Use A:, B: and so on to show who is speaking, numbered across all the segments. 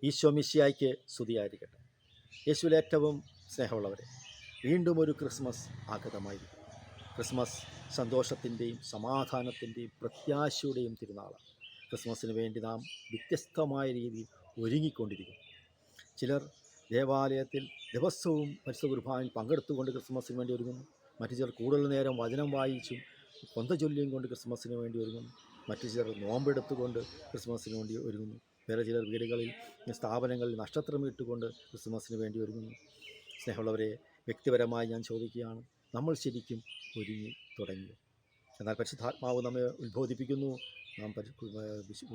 A: ഈശോ മിശിഹായ്ക്ക് സ്തുതിയായിരിക്കട്ടെ. യേശുവിൽ ഏറ്റവും സ്നേഹമുള്ളവരെ, വീണ്ടും ഒരു ക്രിസ്മസ് ആഗതമായിരിക്കും. ക്രിസ്മസ് സന്തോഷത്തിൻ്റെയും സമാധാനത്തിൻ്റെയും പ്രത്യാശയുടെയും തിരുനാളാണ്. ക്രിസ്മസിന് വേണ്ടി നാം വ്യത്യസ്തമായ രീതിയിൽ ഒരുങ്ങിക്കൊണ്ടിരിക്കും. ചിലർ ദേവാലയത്തിൽ ദിവസവും പരിശുദ്ധ കുർബാനയിൽ പങ്കെടുത്തുകൊണ്ട് ക്രിസ്മസിന് വേണ്ടി ഒരുങ്ങുന്നു. മറ്റു ചിലർ കൂടുതൽ നേരം വചനം വായിച്ചും കൊന്ത ചൊല്ലിയും കൊണ്ട് ക്രിസ്മസിന് വേണ്ടി ഒരുങ്ങുന്നു. മറ്റു ചിലർ നോമ്പെടുത്തുകൊണ്ട് ക്രിസ്മസിന് വേണ്ടി ഒരുങ്ങുന്നു. വേറെ ചിലർ വീടുകളിൽ സ്ഥാപനങ്ങളിൽ നക്ഷത്രമിട്ടുകൊണ്ട് ക്രിസ്മസിന് വേണ്ടി ഒരുങ്ങുന്നു. സ്നേഹമുള്ളവരെ, വ്യക്തിപരമായി ഞാൻ ചോദിക്കുകയാണ്, നമ്മൾ ശരിക്കും ഒരുങ്ങി തുടങ്ങി? എന്നാൽ പരിശുദ്ധാത്മാവ് നമ്മെ ഉത്ബോധിപ്പിക്കുന്നു, നാം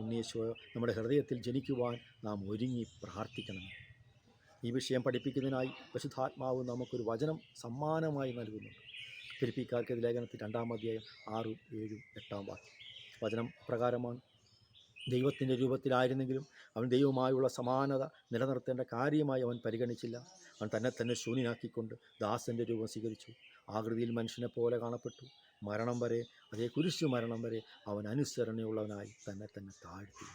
A: ഉണ്ണീശോ നമ്മുടെ ഹൃദയത്തിൽ ജനിക്കുവാൻ നാം ഒരുങ്ങി പ്രാർത്ഥിക്കണം. ഈ വിഷയം പഠിപ്പിക്കുന്നതിനായി പരിശുദ്ധാത്മാവ് നമുക്കൊരു വചനം സമ്മാനമായി നൽകുന്നുണ്ട്. ഫിലിപ്പിക്കാർക്ക് ലേഖനത്തിൽ 2-ാം അധ്യായം 6, 7, 8 വാക്യം. വചനം പ്രകാരമാണ്: ദൈവത്തിൻ്റെ രൂപത്തിലായിരുന്നെങ്കിലും അവൻ ദൈവവുമായുള്ള സമാനത നിലനിർത്തേണ്ട കാര്യമായി അവൻ പരിഗണിച്ചില്ല. അവൻ തന്നെ ശൂന്യനാക്കിക്കൊണ്ട് ദാസൻ്റെ രൂപം സ്വീകരിച്ചു. ആകൃതിയിൽ മനുഷ്യനെ പോലെ കാണപ്പെട്ടു. മരണം വരെ, അതേ കുരിശു മരണം വരെ അവൻ അനുസരണയുള്ളവനായി തന്നെ താഴ്ത്തി.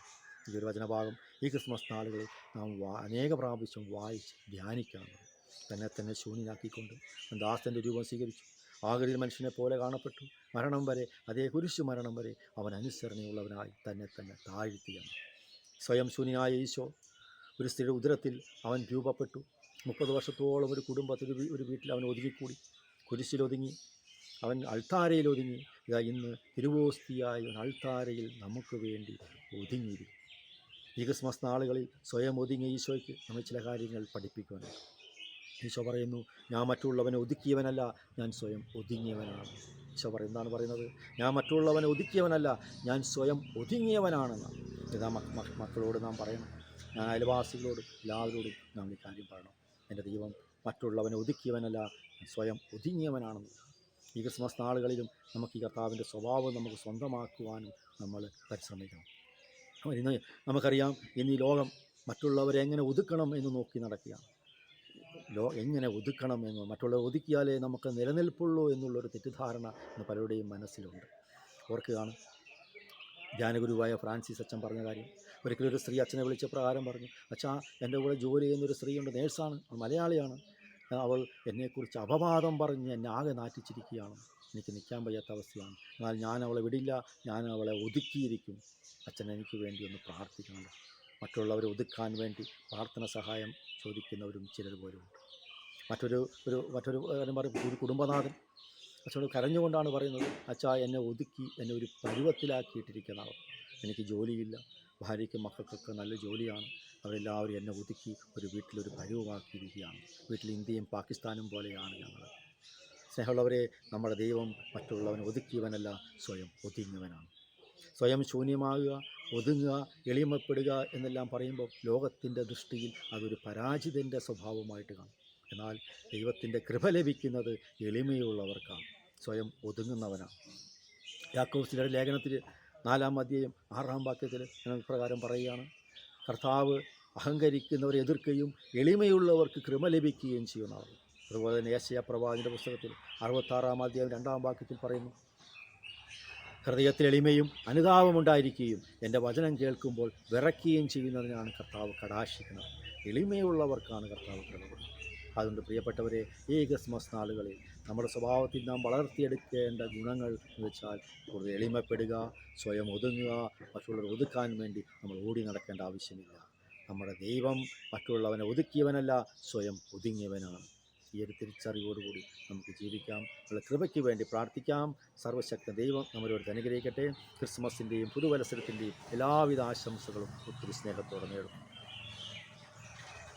A: ഈ ഒരു വചനഭാഗം ഈ ക്രിസ്മസ് നാളുകളിൽ നാം അനേക പ്രാവശ്യം വായിച്ച് ധ്യാനിക്കണം. തന്നെ ശൂന്യനാക്കിക്കൊണ്ട് അവൻ ദാസൻ്റെ രൂപം സ്വീകരിച്ചു. ആകൃതിയിൽ മനുഷ്യനെ പോലെ കാണപ്പെട്ടു. മരണം വരെ, അതേ കുരിശു മരണം വരെ അവൻ അനുസരണയുള്ളവനായി തന്നെ താഴ്ത്തിയാണ്. സ്വയം ശൂന്യനായ ഈശോ ഒരു സ്ത്രീയുടെ ഉദരത്തിൽ അവൻ രൂപപ്പെട്ടു. 30 വർഷത്തോളം ഒരു കുടുംബത്തിൽ, ഒരു വീട്ടിൽ അവൻ ഒതുങ്ങിക്കൂടി. കുരിശിലൊതുങ്ങി, അവൻ അൾത്താരയിൽ ഇതാ ഇന്ന് തിരുവോസ്തിയായി അവൻ അൾത്താരയിൽ നമുക്ക് വേണ്ടി ഒതുങ്ങിയിരിക്കും. ഈ ക്രിസ്മസ് നാളുകളിൽ സ്വയം ഒതുങ്ങിയ ഈശോയ്ക്ക് നമ്മൾ ചില കാര്യങ്ങൾ പഠിപ്പിക്കുവാനുണ്ട്. ഈശോ പറയുന്നു, ഞാൻ മറ്റുള്ളവനെ ഒതുക്കിയവനല്ല, ഞാൻ സ്വയം ഒതുങ്ങിയവനാണ്. ഈശോ എന്താണ് പറയുന്നത്? ഞാൻ മറ്റുള്ളവനെ ഒതുക്കിയവനല്ല, ഞാൻ സ്വയം ഒതുങ്ങിയവനാണെന്നാണ്. ഇതാ മക്കളോട് നാം പറയണം. ഞാൻ അയൽവാസികളോടും എല്ലാവരോടും നാം ഈ കാര്യം പറയണം. എൻ്റെ ദൈവം മറ്റുള്ളവനെ ഒതുക്കിയവനല്ല, സ്വയം ഒതുങ്ങിയവനാണെന്ന്. ഈ ക്രിസ്മസ് നാളുകളിലും നമുക്ക് ഈ കർത്താവിൻ്റെ സ്വഭാവം നമുക്ക് സ്വന്തമാക്കുവാനും നമ്മൾ പരിശ്രമിക്കണം. ഇന്ന് നമുക്കറിയാം, ഇന്ന് ഈ ലോകം മറ്റുള്ളവരെ എങ്ങനെ ഒതുക്കണം എന്ന് നോക്കി നടക്കുകയാണ്. എങ്ങനെ ഒതുക്കണം എന്ന്, മറ്റുള്ളവരെ ഒതുക്കിയാലേ നമുക്ക് നിലനിൽപ്പുള്ളൂ എന്നുള്ളൊരു തെറ്റിദ്ധാരണ ഇന്ന് പലരുടെയും മനസ്സിലുണ്ട്. ഓർക്കുകയാണ്, ധ്യാനഗുരുവായ ഫ്രാൻസിസ് അച്ഛൻ പറഞ്ഞ കാര്യം. ഒരിക്കലും ഒരു സ്ത്രീ അച്ഛനെ വിളിച്ച പ്രകാരം പറഞ്ഞു, അച്ഛാ, എൻ്റെ കൂടെ ജോലി ചെയ്യുന്നൊരു സ്ത്രീയുണ്ട്, നേഴ്സാണ്, മലയാളിയാണ്. അവൾ എന്നെക്കുറിച്ച് അപവാദം പറഞ്ഞ് എന്നെ ആകെ നാറ്റിച്ചിരിക്കുകയാണ്. എനിക്ക് നിൽക്കാൻ വയ്യാത്ത അവസ്ഥയാണ്. എന്നാൽ ഞാൻ അവളെ വിടില്ല, ഞാൻ അവളെ ഒതുക്കിയിരിക്കും. അച്ഛൻ എനിക്ക് വേണ്ടി ഒന്ന് പ്രാർത്ഥിക്കണം. മറ്റുള്ളവരെ ഒതുക്കാൻ വേണ്ടി പ്രാർത്ഥന സഹായം ചോദിക്കുന്നവരും ചിലർ പോലുമുണ്ട്. മറ്റൊരു കാര്യം പറയും, ഒരു കുടുംബനാഥൻ അച്ഛനോട് കരഞ്ഞുകൊണ്ടാണ് പറയുന്നത്, അച്ഛാ, എന്നെ ഒതുക്കി എന്നെ ഒരു പരുവത്തിലാക്കിയിട്ടിരിക്കുന്നവർ. എനിക്ക് ജോലിയില്ല, ഭാര്യയ്ക്കും മക്കൾക്കൊക്കെ നല്ല ജോലിയാണ്, അവരെല്ലാവരും എന്നെ ഒതുക്കി ഒരു വീട്ടിലൊരു പരുവമാക്കിയിരിക്കുകയാണ്. വീട്ടിൽ ഇന്ത്യയും പാകിസ്ഥാനും പോലെയാണ് ഞങ്ങൾ. സ്നേഹമുള്ളവരെ, നമ്മുടെ ദൈവം മറ്റുള്ളവനെ ഒതുക്കിയവനല്ല, സ്വയം ഒതുങ്ങിയവനാണ്. സ്വയം ശൂന്യമാകുക, ഒതുങ്ങുക, എളിമപ്പെടുക എന്നെല്ലാം പറയുമ്പോൾ ലോകത്തിൻ്റെ ദൃഷ്ടിയിൽ അതൊരു പരാജിതൻ്റെ സ്വഭാവമായിട്ട് കാണും. എന്നാൽ ദൈവത്തിൻ്റെ കൃപ ലഭിക്കുന്നത് എളിമയുള്ളവർക്കാണ്, സ്വയം ഒതുങ്ങുന്നവനാണ്. യാക്കോബിന്റെ ലേഖനത്തിൽ 4-ാം അധ്യായം 6-ാം വാക്യത്തിൽ പ്രകാരം പറയുകയാണ്, കർത്താവ് അഹങ്കരിക്കുന്നവരെ എതിർക്കുകയും എളിമയുള്ളവർക്ക് കൃപ ലഭിക്കുകയും ചെയ്യുന്നതാണ്. അതുപോലെ തന്നെ യെശയ്യാ പ്രവാചകന്റെ പുസ്തകത്തിൽ 66-ാം അധ്യായം 2-ാം വാക്യത്തിൽ പറയുന്നു, ഹൃദയത്തിൽ എളിമയും അനുതാപമുണ്ടായിരിക്കുകയും എൻ്റെ വചനം കേൾക്കുമ്പോൾ വിറയ്ക്കുകയും ചെയ്യുന്നതിനാണ് കർത്താവ് കടാക്ഷിക്കുന്നത്. എളിമയുള്ളവർക്കാണ് കർത്താവ് കൃപ കൊടുക്കുന്നത്. അതുകൊണ്ട് പ്രിയപ്പെട്ടവരെ, ഈ ക്രിസ്മസ് നാളുകളിൽ നമ്മുടെ സ്വഭാവത്തിൽ നാം വളർത്തിയെടുക്കേണ്ട ഗുണങ്ങൾ എന്ന് വെച്ചാൽ കൂടുതൽ എളിമപ്പെടുക, സ്വയം ഒതുങ്ങുക. മറ്റുള്ളവരെ ഒതുക്കാൻ വേണ്ടി നമ്മൾ ഓടി നടക്കേണ്ട ആവശ്യമില്ല. നമ്മുടെ ദൈവം മറ്റുള്ളവനെ ഒതുക്കിയവനല്ല, സ്വയം ഒതുങ്ങിയവനാണ്. ഈ ഒരു തിരിച്ചറിവോടുകൂടി നമുക്ക് ജീവിക്കാം. ഉള്ള കൃപയ്ക്ക് വേണ്ടി പ്രാർത്ഥിക്കാം. സർവശക്ത ദൈവം നമ്മളോട് അനുഗ്രഹിക്കട്ടെ. ക്രിസ്മസിൻ്റെയും പുതുവത്സരത്തിൻ്റെയും എല്ലാവിധ ആശംസകളും ഒത്തിരി സ്നേഹത്തോടെ നേടും.